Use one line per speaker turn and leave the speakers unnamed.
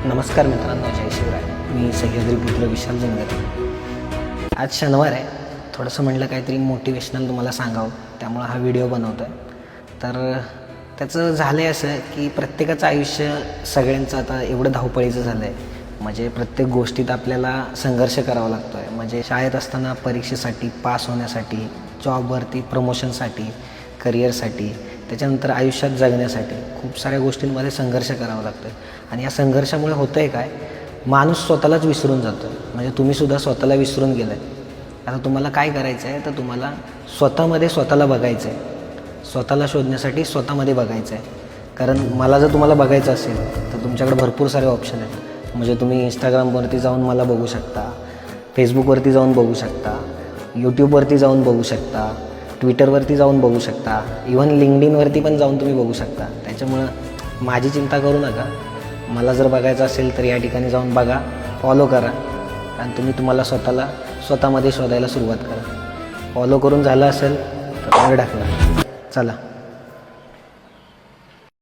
नमस्कार मित्रांनो, जय शिवराय. मी सह्याद्री पुत्र विशाल जंगल. आज शनिवार आहे. थोडंसं म्हटलं काहीतरी मोटिवेशनल तुम्हाला सांगावं, त्यामुळं हा व्हिडिओ बनवतो आहे. तर त्याचं झालं आहे असं की प्रत्येकाचं आयुष्य सगळ्यांचं आता एवढं धावपळीचं झालं आहे. म्हणजे प्रत्येक गोष्टीत आपल्याला संघर्ष करावा लागतो आहे. म्हणजे शाळेत असताना परीक्षेसाठी, पास होण्यासाठी, जॉबवरती प्रमोशनसाठी, करिअरसाठी, त्याच्यानंतर आयुष्यात जगण्यासाठी खूप साऱ्या गोष्टींमध्ये संघर्ष करावा लागतो आहे. आणि या संघर्षामुळे होतं आहे काय, माणूस स्वतःलाच विसरून जातो. म्हणजे तुम्हीसुद्धा स्वतःला विसरून गेलं आहे. आता तुम्हाला काय करायचं आहे, तर तुम्हाला स्वतःमध्ये स्वतःला बघायचं आहे. स्वतःला शोधण्यासाठी स्वतःमध्ये बघायचं आहे. कारण मला जर तुम्हाला बघायचं असेल तर तुमच्याकडे भरपूर सारे ऑप्शन आहेत. म्हणजे तुम्ही इंस्टाग्रामवरती जाऊन मला बघू शकता, फेसबुकवरती जाऊन बघू शकता, यूट्यूबवरती जाऊन बघू शकता, ट्विटरवरती जाऊन बघू शकता, इव्हन लिंक्डइनवरती पण जाऊन तुम्ही बघू शकता. त्याच्यामुळं माझी चिंता करू नका. मला जर बघायचं असेल तर या ठिकाणी जाऊन बघा, फॉलो करा. आणि तुम्ही तुम्हाला स्वतःमध्ये शोधायला सुरुवात करा. फॉलो करून झालं असेल तर टाकला. चला.